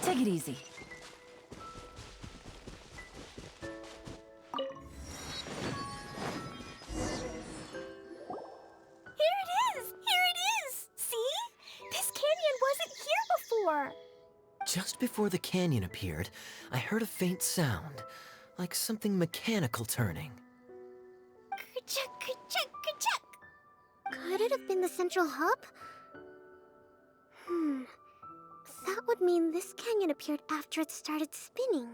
Take it easy. Just before the canyon appeared, I heard a faint sound, like something mechanical turning. Ka-chuck, ka-chuck, ka-chuck. Could it have been the central hub? That would mean this canyon appeared after it started spinning.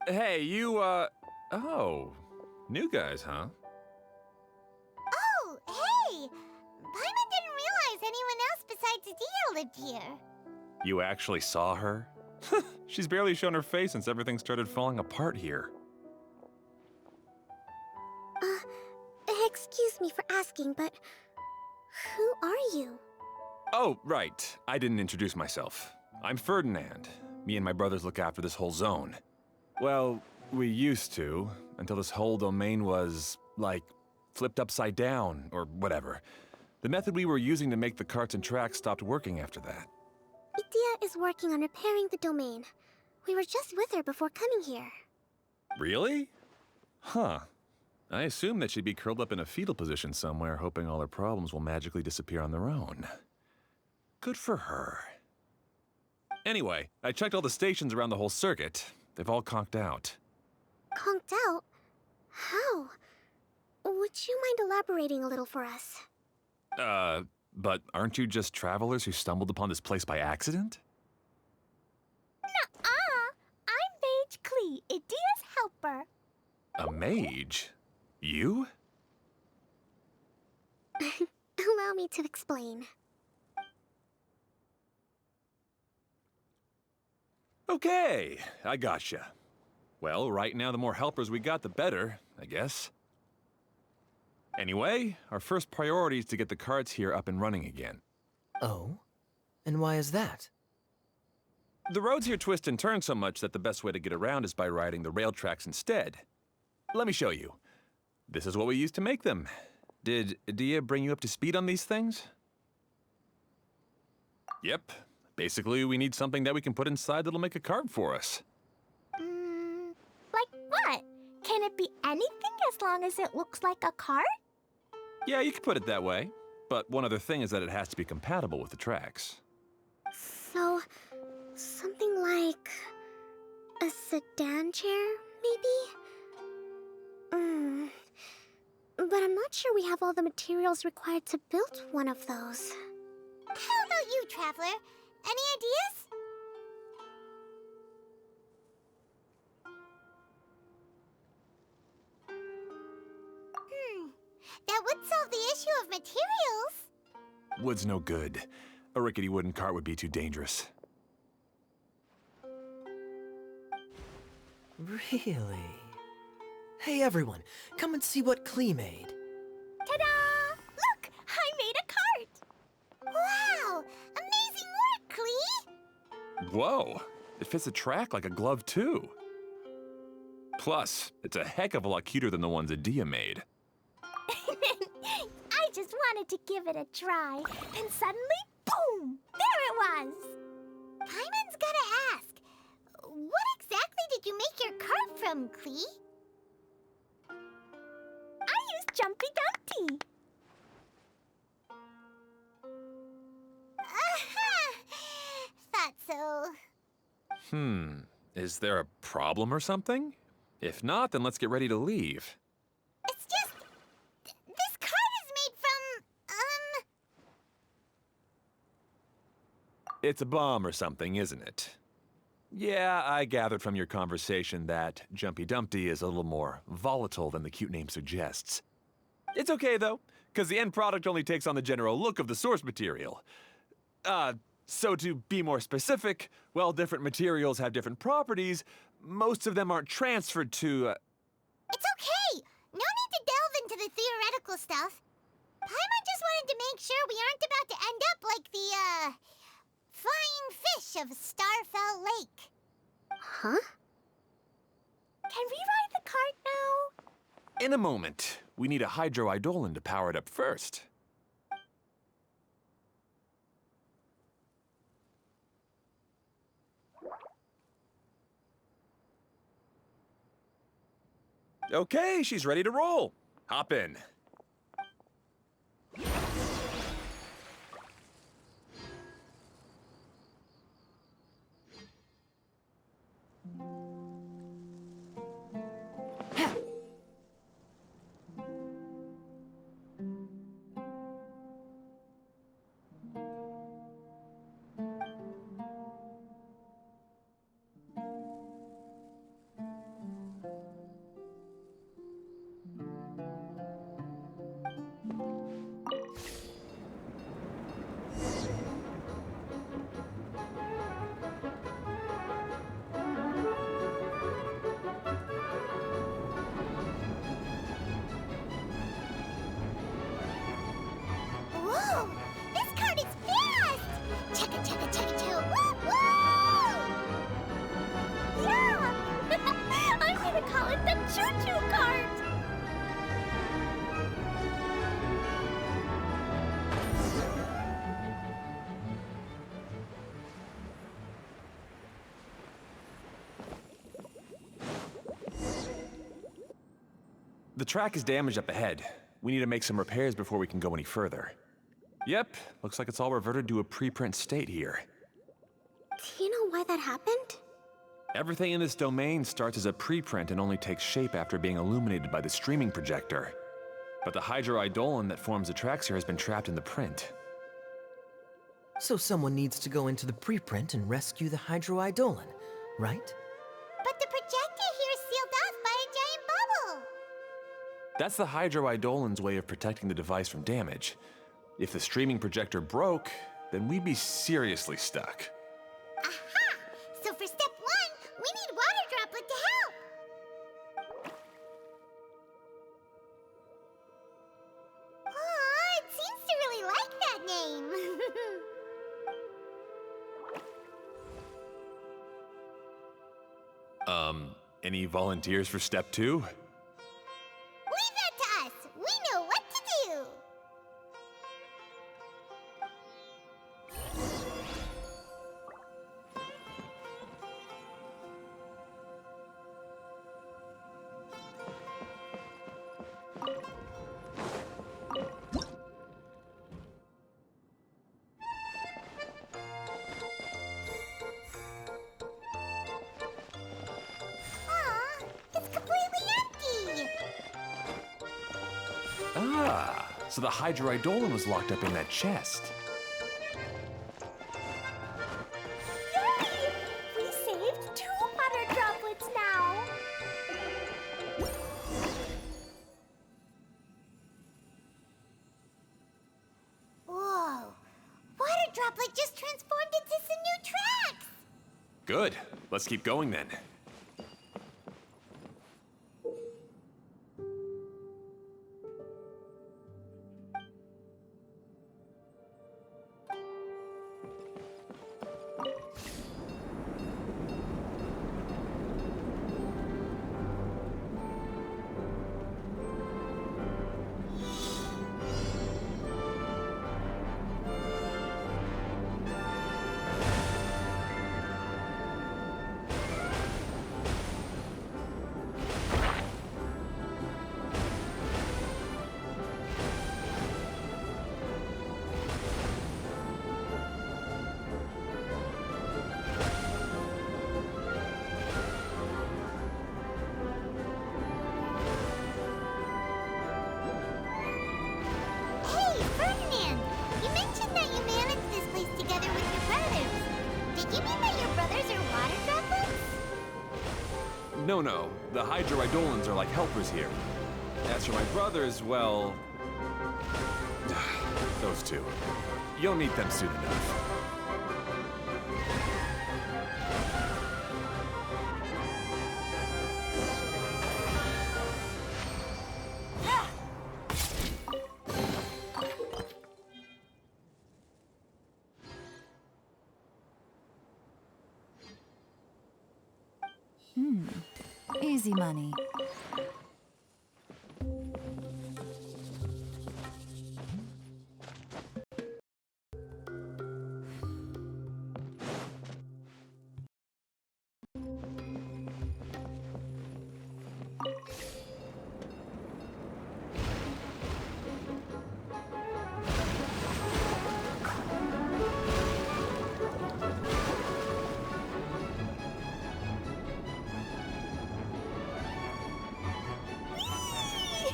Hey, you, oh. New guys, huh? Oh, hey! Paimon didn't realize anyone else besides Adia lived here. You actually saw her? She's barely shown her face since everything started falling apart here. Excuse me for asking, but who are you? Oh, right. I didn't introduce myself. I'm Ferdinand. Me and my brothers look after this whole zone. Well, we used to, until this whole domain was, like, flipped upside down, or whatever. The method we were using to make the carts and tracks stopped working after that. Idia is working on repairing the domain. We were just with her before coming here. Really? Huh. I assume that she'd be curled up in a fetal position somewhere, hoping all her problems will magically disappear on their own. Good for her. Anyway, I checked all the stations around the whole circuit. They've all conked out. Conked out? How? Would you mind elaborating a little for us? But aren't you just travelers who stumbled upon this place by accident? Nuh-uh! I'm Mage Klee, Idia's helper. A mage? You? Allow me to explain. Okay, I gotcha. Well, right now the more helpers we got, the better, I guess. Anyway, our first priority is to get the carts here up and running again. Oh? And why is that? The roads here twist and turn so much that the best way to get around is by riding the rail tracks instead. Let me show you. This is what we used to make them. Did Idia bring you up to speed on these things? Yep. Basically, we need something that we can put inside that'll make a cart for us. Like what? Can it be anything as long as it looks like a cart? Yeah, you could put it that way. But one other thing is that it has to be compatible with the tracks. So, something like a sedan chair, maybe? But I'm not sure we have all the materials required to build one of those. How about you, Traveler? Any ideas? That would solve the issue of materials. Wood's no good. A rickety wooden cart would be too dangerous. Really? Hey everyone, come and see what Klee made. Ta-da! Look! I made a cart! Wow! Amazing work, Klee! Whoa! It fits the track like a glove, too. Plus, it's a heck of a lot cuter than the ones Idia made. I just wanted to give it a try, and suddenly, boom! There it was! Paimon's gotta ask, what exactly did you make your cart from, Klee? I used Jumpy Dumpty. Thought so. Is there a problem or something? If not, then let's get ready to leave. It's just... this card is made from, It's a bomb or something, isn't it? Yeah, I gathered from your conversation that Jumpy Dumpty is a little more volatile than the cute name suggests. It's okay, though, because the end product only takes on the general look of the source material. So to be more specific, while different materials have different properties, most of them aren't transferred to, It's okay! No need to delve into the theoretical stuff. Paimon just wanted to make sure we aren't about to end up like the, flying fish of Starfell Lake. Huh? Can we ride the cart now? In a moment. We need a hydroidolin to power it up first. Okay, she's ready to roll. Hop in. Whoa! This cart is fast! Checka, checka, checka, choo! Woo, woo! Yeah! I'm gonna call it the choo-choo cart! The track is damaged up ahead. We need to make some repairs before we can go any further. Yep, looks like it's all reverted to a preprint state here. Do you know why that happened? Everything in this domain starts as a preprint and only takes shape after being illuminated by the streaming projector. But the hydroidolin that forms the tracks here has been trapped in the print. So someone needs to go into the preprint and rescue the hydroidolin, right? But the projector here is sealed off by a giant bubble! That's the hydroidolin's way of protecting the device from damage. If the streaming projector broke, then we'd be seriously stuck. Aha! So for step one, we need water droplet to help! Aw, it seems to really like that name! Any volunteers for step two? Leave that to us! We know what to do! Aw, it's completely empty! Ah, so the hydroidolin was locked up in that chest. Yay! We saved 2 water droplets now! Whoa! Water droplet just transformed into some new tracks! Good. Let's keep going then. No. The hydroidolans are like helpers here. As for my brothers, well... those two. You'll meet them soon enough. Easy money.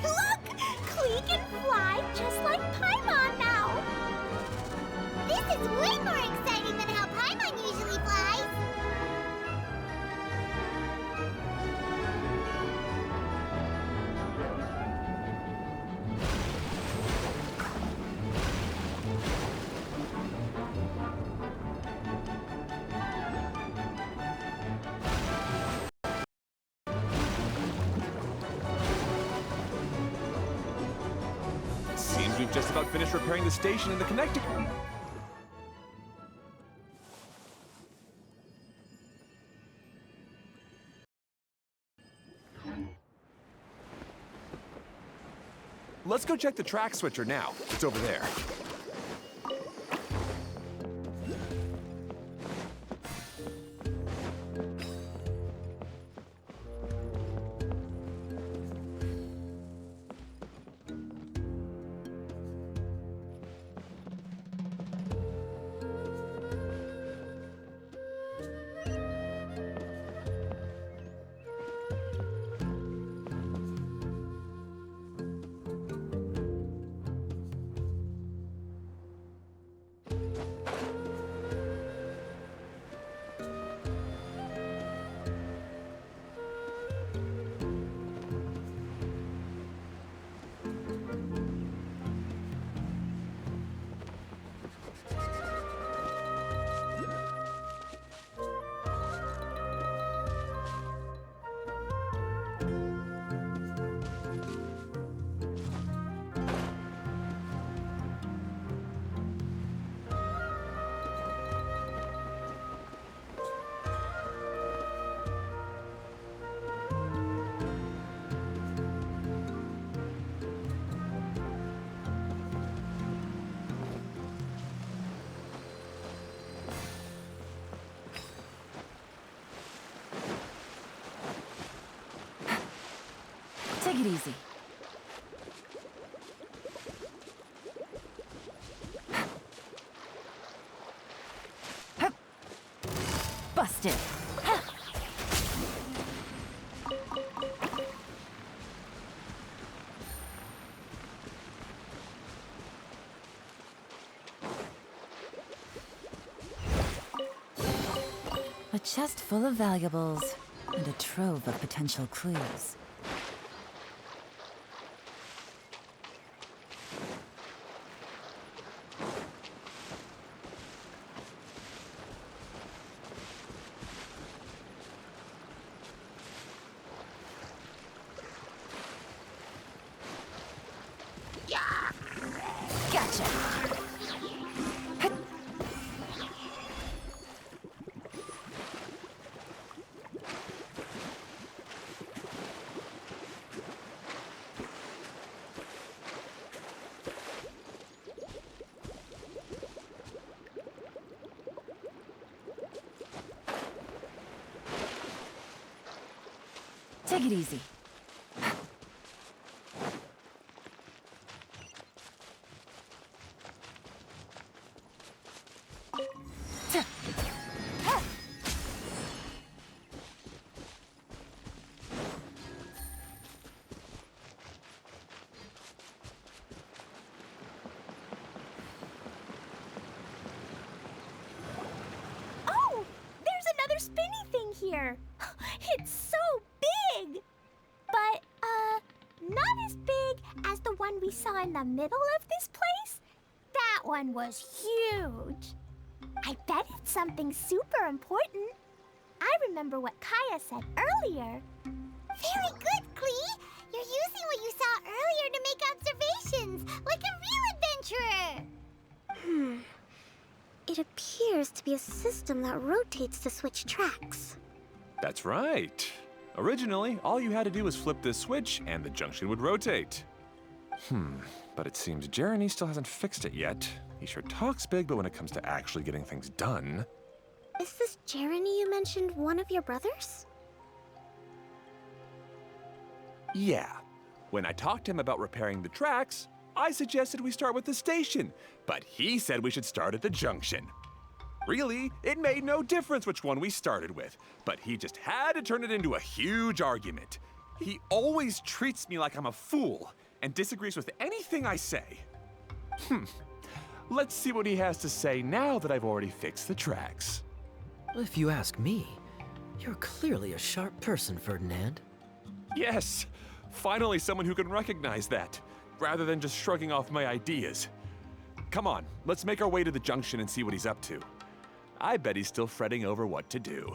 Look! Klee can fly just like Paimon now! This is way more exciting than how Paimon usually flies! Seems we've just about finished repairing the station and the connector. Let's go check the track switcher now. It's over there. Take it easy. Busted. A chest full of valuables and a trove of potential clues. Gotcha. Take it easy. Oh! There's another spinny thing here! It's so big! saw in the middle of this place? That one was huge. I bet it's something super important. I remember what Kaya said earlier. Very good, Klee! You're using what you saw earlier to make observations, like a real adventurer! It appears to be a system that rotates to switch tracks. That's right. Originally, all you had to do was flip this switch and the junction would rotate. But it seems Jeremy still hasn't fixed it yet. He sure talks big, but when it comes to actually getting things done... Is this Jeremy you mentioned one of your brothers? Yeah. When I talked to him about repairing the tracks, I suggested we start with the station, but he said we should start at the junction. Really, it made no difference which one we started with, but he just had to turn it into a huge argument. He always treats me like I'm a fool and disagrees with anything I say. Let's see what he has to say now that I've already fixed the tracks. If you ask me, you're clearly a sharp person, Ferdinand. Yes, finally someone who can recognize that, rather than just shrugging off my ideas. Come on, let's make our way to the junction and see what he's up to. I bet he's still fretting over what to do.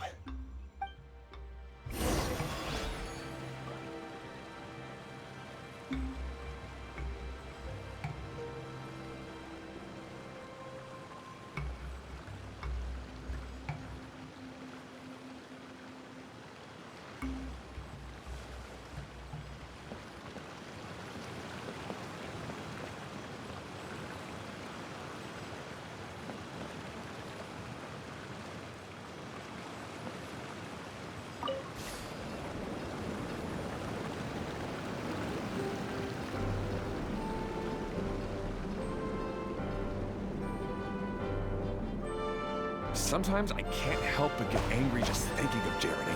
Sometimes I can't help but get angry just thinking of Jeremy.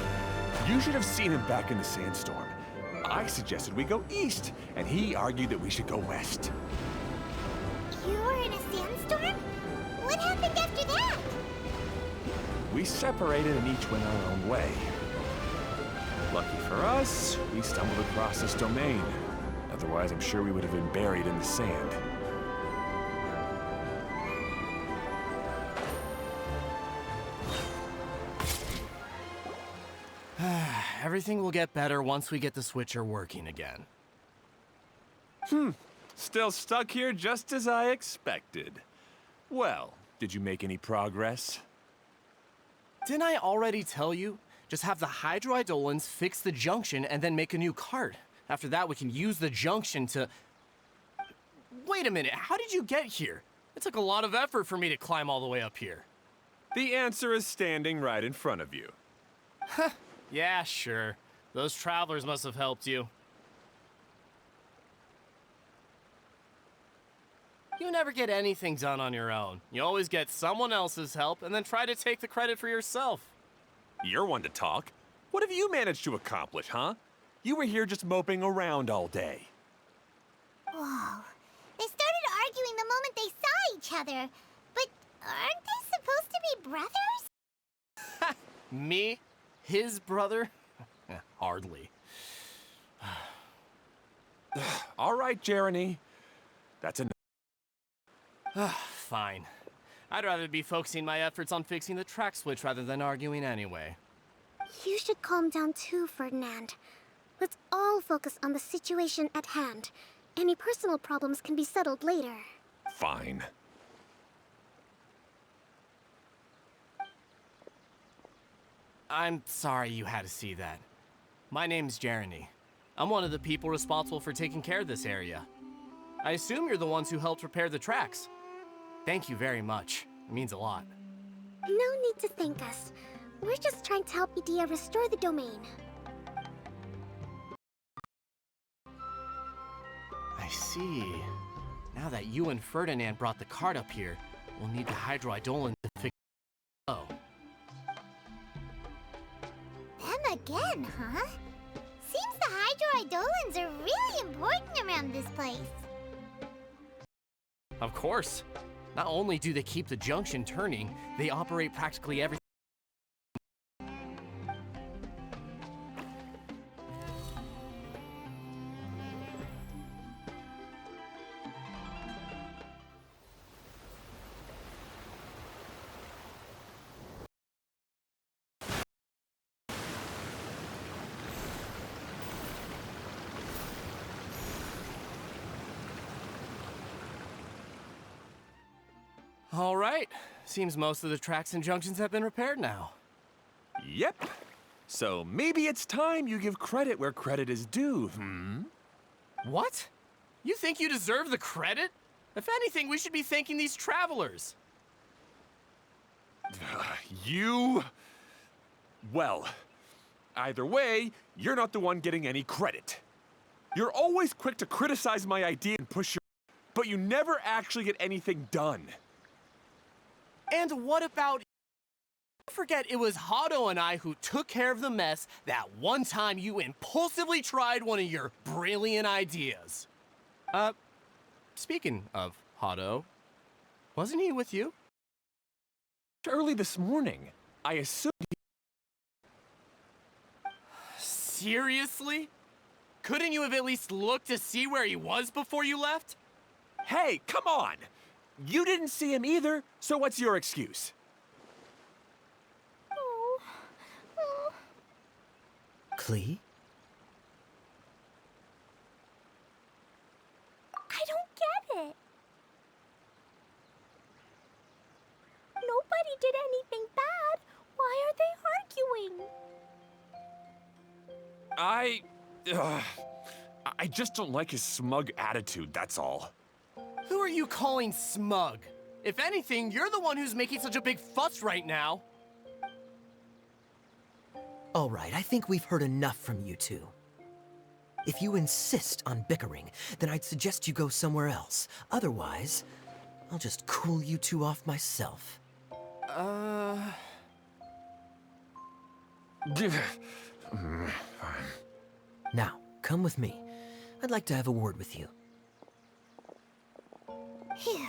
You should have seen him back in the sandstorm. I suggested we go east, and he argued that we should go west. You were in a sandstorm? What happened after that? We separated and each went our own way. Lucky for us, we stumbled across this domain. Otherwise, I'm sure we would have been buried in the sand. Everything will get better once we get the switcher working again. Still stuck here just as I expected. Well, did you make any progress? Didn't I already tell you? Just have the hydroidolins fix the junction and then make a new cart. After that, we can use the junction to... Wait a minute, how did you get here? It took a lot of effort for me to climb all the way up here. The answer is standing right in front of you. Yeah, sure. Those travelers must have helped you. You never get anything done on your own. You always get someone else's help and then try to take the credit for yourself. You're one to talk. What have you managed to accomplish, huh? You were here just moping around all day. Whoa. They started arguing the moment they saw each other. But aren't they supposed to be brothers? Me? His brother? Hardly. All right, Jeremy. That's enough. Fine. I'd rather be focusing my efforts on fixing the track switch rather than arguing anyway. You should calm down too, Ferdinand. Let's all focus on the situation at hand. Any personal problems can be settled later. Fine. I'm sorry you had to see that. My name's Jeremy. I'm one of the people responsible for taking care of this area. I assume you're the ones who helped repair the tracks. Thank you very much. It means a lot. No need to thank us. We're just trying to help Edea restore the domain. I see. Now that you and Ferdinand brought the cart up here, we'll need the hydroidolin to fix it. Oh. Them again, huh? Seems the hydroidolins are really important around this place. Of course. Not only do they keep the junction turning, they operate practically everything. All right. Seems most of the tracks and junctions have been repaired now. Yep. So maybe it's time you give credit where credit is due, What? You think you deserve the credit? If anything, we should be thanking these travelers. You... Well, either way, you're not the one getting any credit. You're always quick to criticize my idea and push your... But you never actually get anything done. And what about... Don't forget it was Hado and I who took care of the mess that one time you impulsively tried one of your brilliant ideas. Speaking of Hado, wasn't he with you? Early this morning, I assumed... Seriously? Couldn't you have at least looked to see where he was before you left? Hey, come on! You didn't see him either, so what's your excuse? Klee? I don't get it. Nobody did anything bad. Why are they arguing? I just don't like his smug attitude, that's all. Who are you calling smug? If anything, you're the one who's making such a big fuss right now. All right, I think we've heard enough from you two. If you insist on bickering, then I'd suggest you go somewhere else. Otherwise, I'll just cool you two off myself. Now, come with me. I'd like to have a word with you. Phew.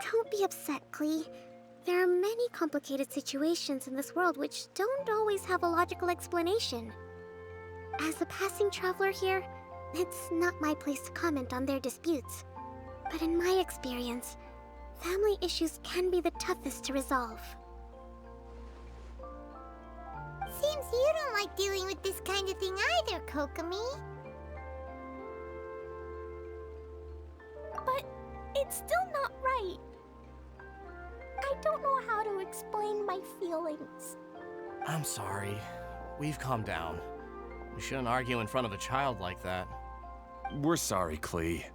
Don't be upset, Klee. There are many complicated situations in this world which don't always have a logical explanation. As a passing traveler here, it's not my place to comment on their disputes. But in my experience, family issues can be the toughest to resolve. Seems you don't like dealing with this kind of thing either, Kokomi. But it's still not right. I don't know how to explain my feelings. I'm sorry. We've calmed down. We shouldn't argue in front of a child like that. We're sorry, Klee.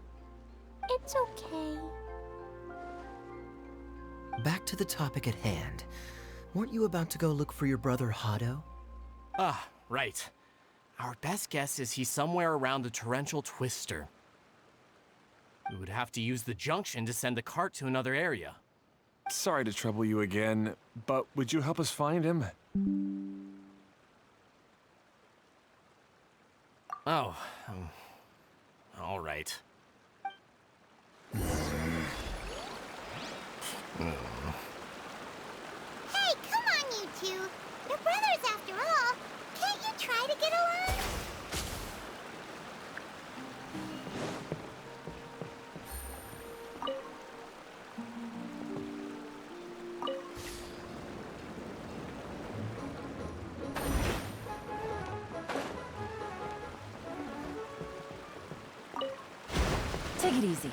It's okay. Back to the topic at hand. Weren't you about to go look for your brother Hado? Ah, right. Our best guess is he's somewhere around the torrential twister. We would have to use the junction to send the cart to another area. Sorry to trouble you again, but would you help us find him? Oh, all right. Hey, come on, you two. You're brothers after all. Can't you try to get along? Take it easy.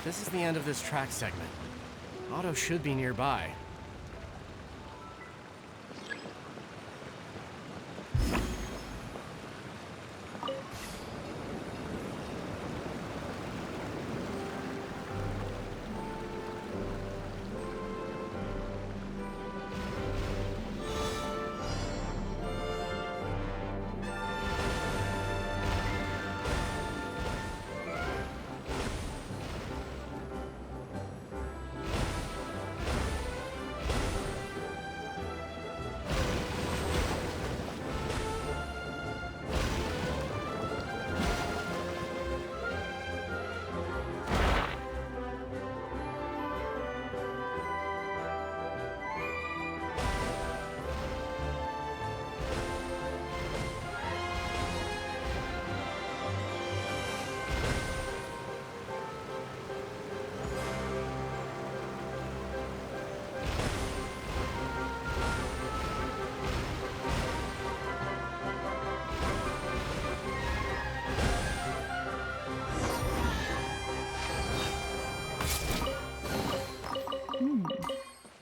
this is the end of this track segment. Otto should be nearby.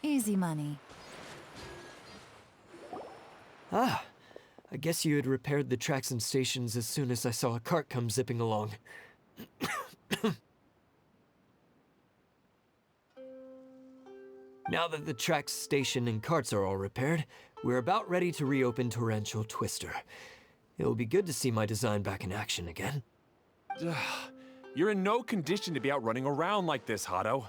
Easy money. Ah, I guess you had repaired the tracks and stations as soon as I saw a cart come zipping along. Now that the tracks, station, and carts are all repaired, we're about ready to reopen Torrential Twister. It'll be good to see my design back in action again. You're in no condition to be out running around like this, Hado.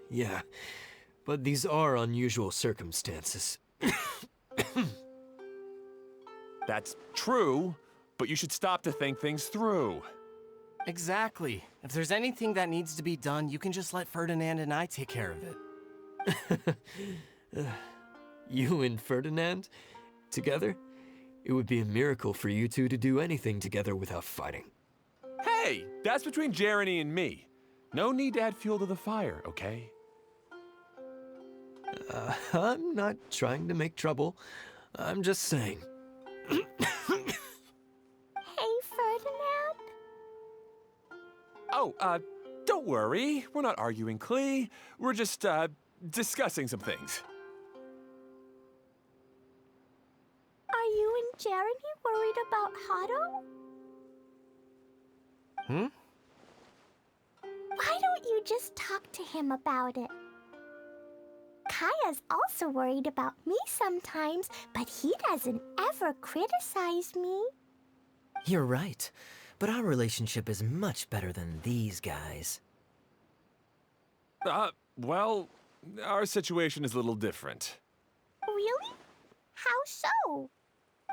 Yeah, but these are unusual circumstances. That's true, but you should stop to think things through. Exactly. If there's anything that needs to be done, you can just let Ferdinand and I take care of it. You and Ferdinand? Together? It would be a miracle for you two to do anything together without fighting. Hey, that's between Jeremy and me. No need to add fuel to the fire, okay? I'm not trying to make trouble. I'm just saying. Hey, Ferdinand? Oh, don't worry. We're not arguing, Klee. We're just, discussing some things. Are you and Jeremy worried about Hado? Hmm? Why don't you just talk to him about it? Kaya's also worried about me sometimes, but he doesn't ever criticize me. You're right, but our relationship is much better than these guys. Well, our situation is a little different. Really? How so?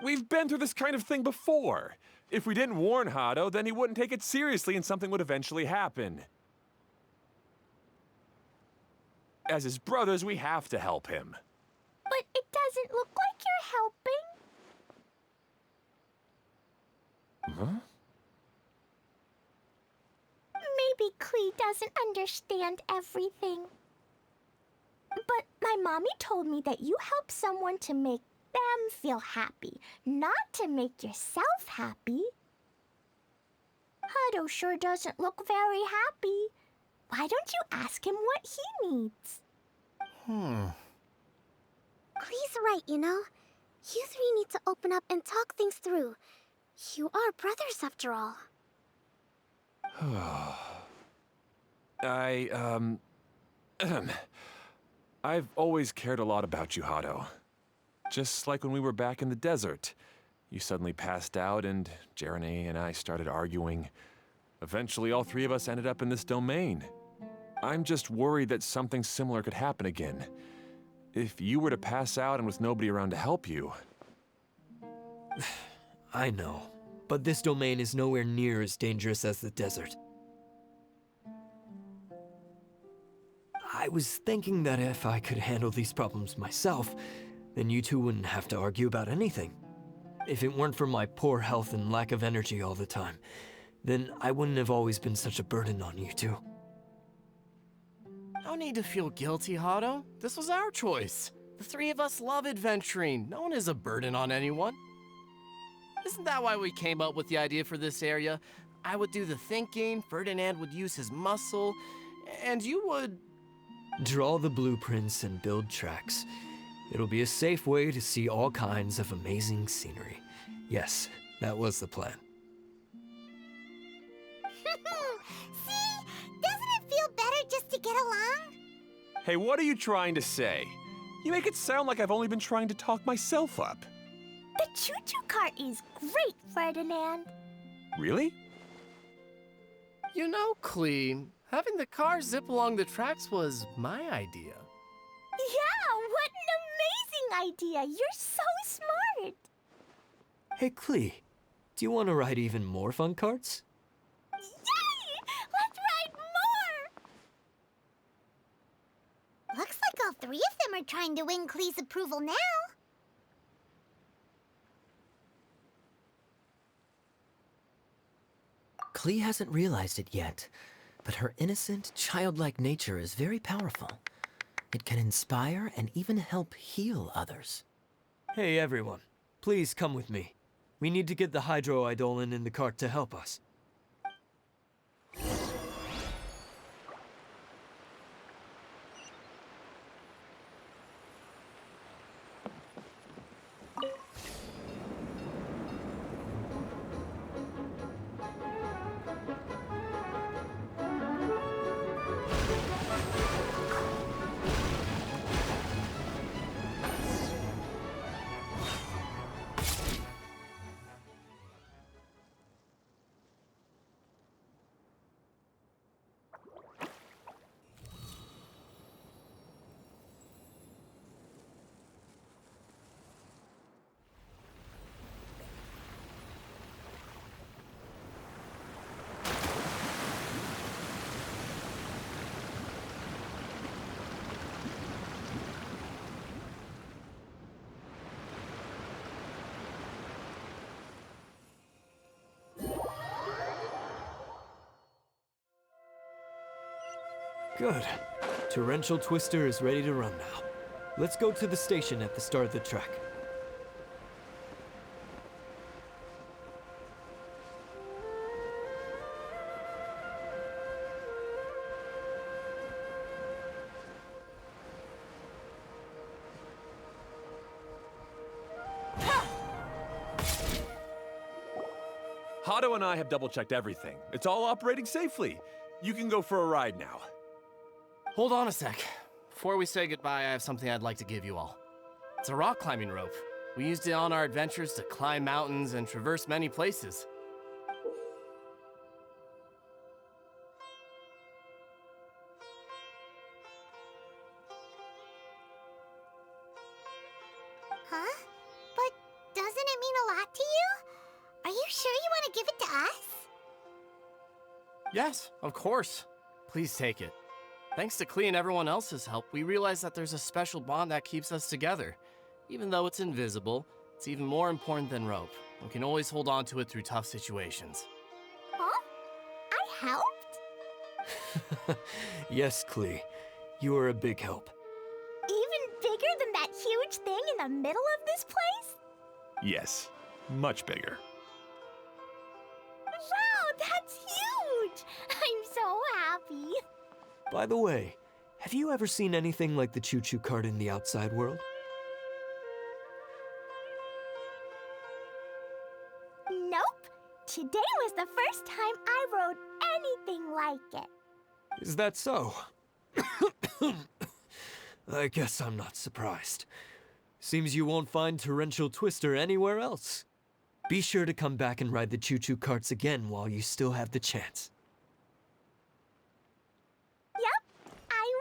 We've been through this kind of thing before. If we didn't warn Hado, then he wouldn't take it seriously and something would eventually happen. As his brothers, we have to help him. But it doesn't look like you're helping. Huh? Maybe Klee doesn't understand everything. But my mommy told me that you help someone to make them feel happy, not to make yourself happy. Hado sure doesn't look very happy. Why don't you ask him what he needs? Klee's right, you know. You three need to open up and talk things through. You are brothers after all. I've always cared a lot about you, Hado. Just like when we were back in the desert. You suddenly passed out and Jeremy and I started arguing. Eventually, all three of us ended up in this domain. I'm just worried that something similar could happen again. If you were to pass out and with nobody around to help you. I know, but this domain is nowhere near as dangerous as the desert. I was thinking that if I could handle these problems myself, then you two wouldn't have to argue about anything. If it weren't for my poor health and lack of energy all the time, then I wouldn't have always been such a burden on you two. No need to feel guilty, Hado. This was our choice. The three of us love adventuring. No one is a burden on anyone. Isn't that why we came up with the idea for this area? I would do the thinking, Ferdinand would use his muscle, and you would... Draw the blueprints and build tracks. It'll be a safe way to see all kinds of amazing scenery. Yes, that was the plan. See? Doesn't it feel better just to get along? Hey, what are you trying to say? You make it sound like I've only been trying to talk myself up. The choo-choo cart is great, Ferdinand. Really? You know, Klee, having the car zip along the tracks was my idea. Yeah, what an amazing idea! You're so smart! Hey, Klee, do you want to ride even more fun carts? Yay! Let's ride more! Looks like all three of them are trying to win Klee's approval now. Klee hasn't realized it yet, but her innocent, childlike nature is very powerful. It can inspire and even help heal others. Hey, everyone, please come with me. We need to get the Hydro Eidolon in the cart to help us. Good. Torrential Twister is ready to run now. Let's go to the station at the start of the track. Hato and I have double-checked everything. It's all operating safely. You can go for a ride now. Hold on a sec. Before we say goodbye, I have something I'd like to give you all. It's a rock climbing rope. We used it on our adventures to climb mountains and traverse many places. Huh? But doesn't it mean a lot to you? Are you sure you want to give it to us? Yes, of course. Please take it. Thanks to Klee and everyone else's help, we realized that there's a special bond that keeps us together. Even though it's invisible, it's even more important than rope. We can always hold on to it through tough situations. Huh? I helped? Yes, Klee. You are a big help. Even bigger than that huge thing in the middle of this place? Yes, much bigger. Wow, that's huge! I'm so happy. By the way, have you ever seen anything like the choo-choo cart in the outside world? Nope. Today was the first time I rode anything like it. Is that so? I guess I'm not surprised. Seems you won't find Torrential Twister anywhere else. Be sure to come back and ride the choo-choo carts again while you still have the chance. Yep, I will.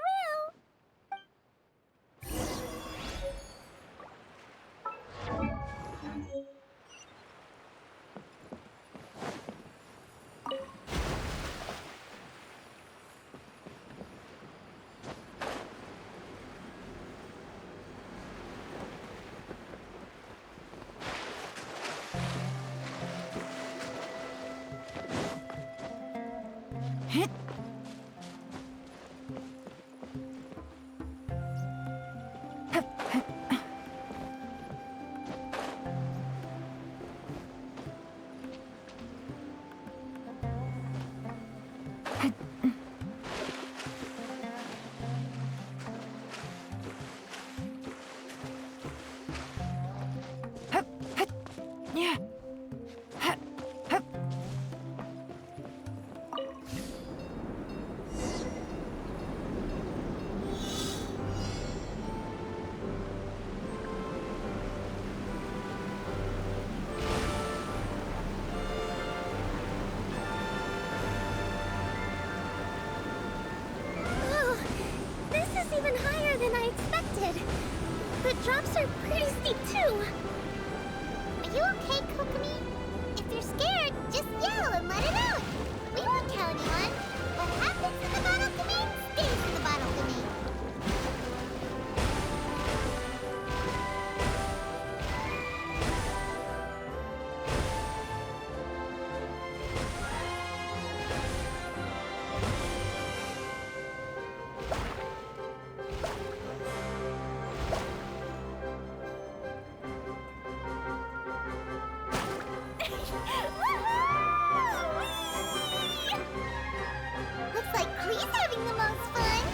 drops are pretty steep too. Are you okay, Kokomi? If you're scared, just yell and let it out. We won't tell anyone. What happens in the bottle domain stays in the bottle domain. Looks like Klee's having the most fun.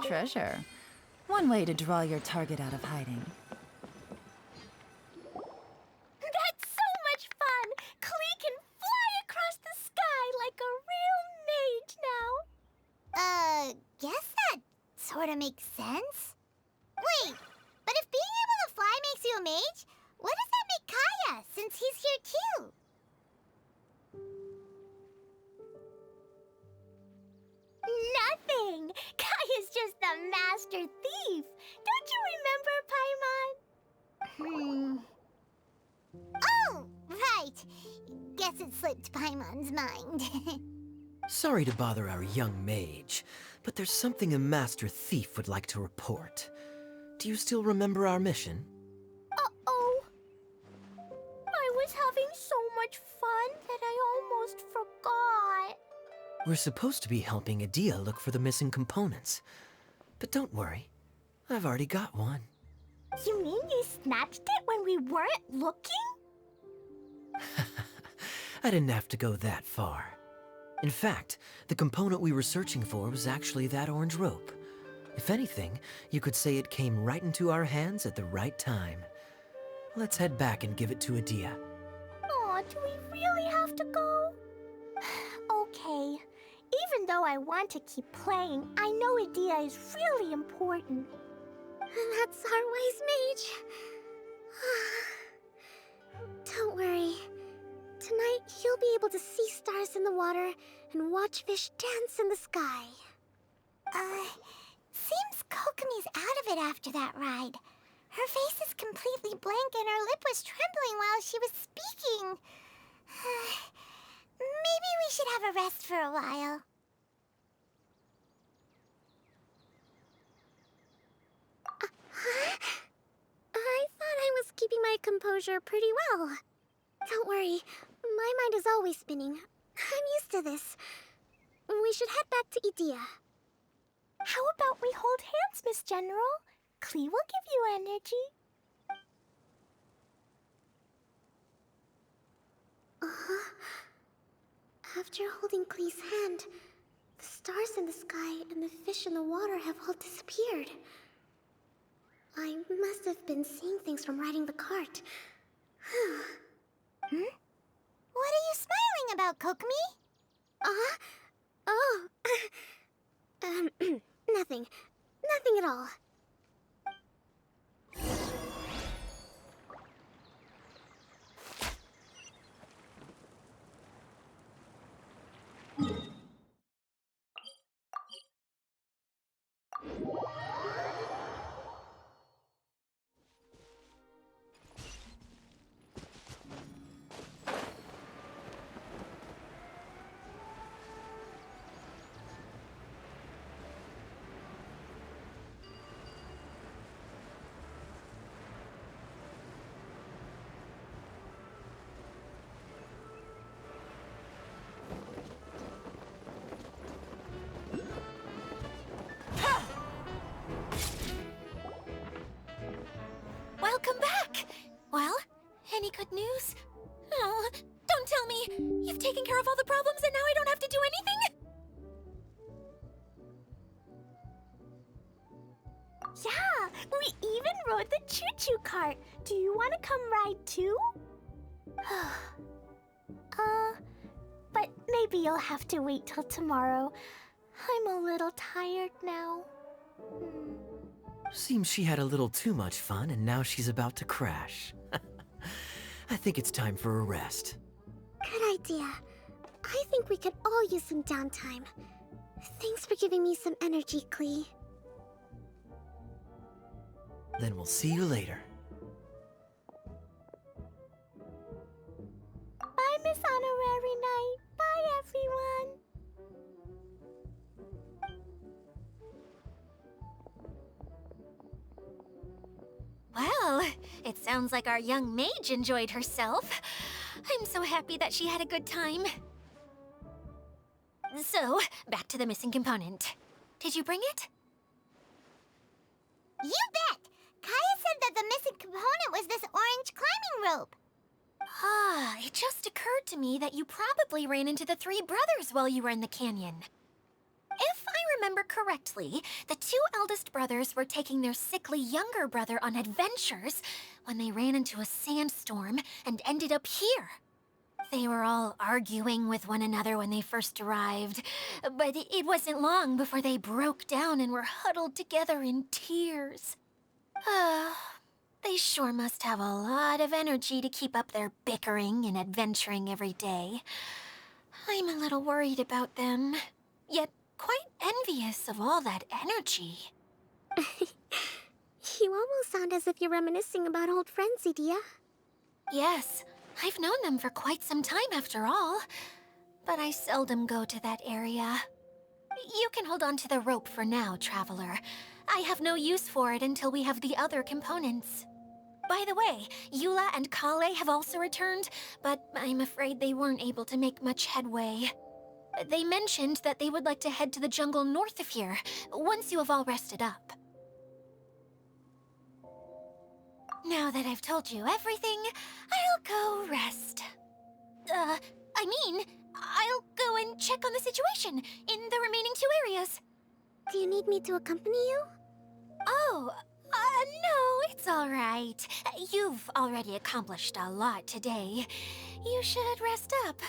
Treasure. One way to draw your target out of hiding. That's so much fun! Klee can fly across the sky like a real mage now. Guess that sort of makes sense. Wait, but if being able to fly makes you a mage, what does that make Kaya, since he's here too? Nothing! Kaya's just the master thief. Don't you remember, Paimon? Oh, right. Guess it slipped Paimon's mind. Sorry to bother our young mage, but there's something a master thief would like to report. Do you still remember our mission? Uh-oh. I was having so much fun that I almost forgot. We're supposed to be helping Adia look for the missing components. But don't worry, I've already got one. You mean you snatched it when we weren't looking? I didn't have to go that far. In fact, the component we were searching for was actually that orange rope. If anything, you could say it came right into our hands at the right time. Let's head back and give it to Adia. Aw, do we really have to go? Okay. Even though I want to keep playing, I know Adia is really important. That's our wise mage. Don't worry. Tonight, he'll be able to see stars in the water and watch fish dance in the sky. Seems Kokomi's out of it after that ride. Her face is completely blank and her lip was trembling while she was speaking. Maybe we should have a rest for a while. I thought I was keeping my composure pretty well. Don't worry, my mind is always spinning. I'm used to this. We should head back to Adia. How about we hold hands, Miss General? Klee will give you energy. After holding Klee's hand, the stars in the sky and the fish in the water have all disappeared. I must have been seeing things from riding the cart. What are you smiling about, Kokomi? Oh. Nothing. Nothing at all. bad news? Oh, don't tell me! You've taken care of all the problems and now I don't have to do anything? Yeah, we even rode the choo-choo cart. Do you want to come ride too? But maybe you'll have to wait till tomorrow. I'm a little tired now. Seems she had a little too much fun and now she's about to crash. I think it's time for a rest. Good idea. I think we could all use some downtime. Thanks for giving me some energy, Klee. Then we'll see you later. Bye, Miss Honorary Knight. Bye, everyone. Well, it sounds like our young mage enjoyed herself. I'm so happy that she had a good time. So, back to the missing component. Did you bring it? You bet! Kaya said that the missing component was this orange climbing rope. Ah, it just occurred to me that you probably ran into the three brothers while you were in the canyon. If I remember correctly, the two eldest brothers were taking their sickly younger brother on adventures when they ran into a sandstorm and ended up here. They were all arguing with one another when they first arrived, but it wasn't long before they broke down and were huddled together in tears. They sure must have a lot of energy to keep up their bickering and adventuring every day. I'm a little worried about them, yet quite envious of all that energy. You almost sound as if you're reminiscing about old friends, Idia. Yes, I've known them for quite some time after all, but I seldom go to that area. You can hold on to the rope for now, Traveler. I have no use for it until we have the other components. By the way, Eula and Collie have also returned, but I'm afraid they weren't able to make much headway. They mentioned that they would like to head to the jungle north of here, once you have all rested up. Now that I've told you everything, I'll go rest. I'll go and check on the situation in the remaining two areas. Do you need me to accompany you? Oh, no, it's all right. You've already accomplished a lot today. You should rest up.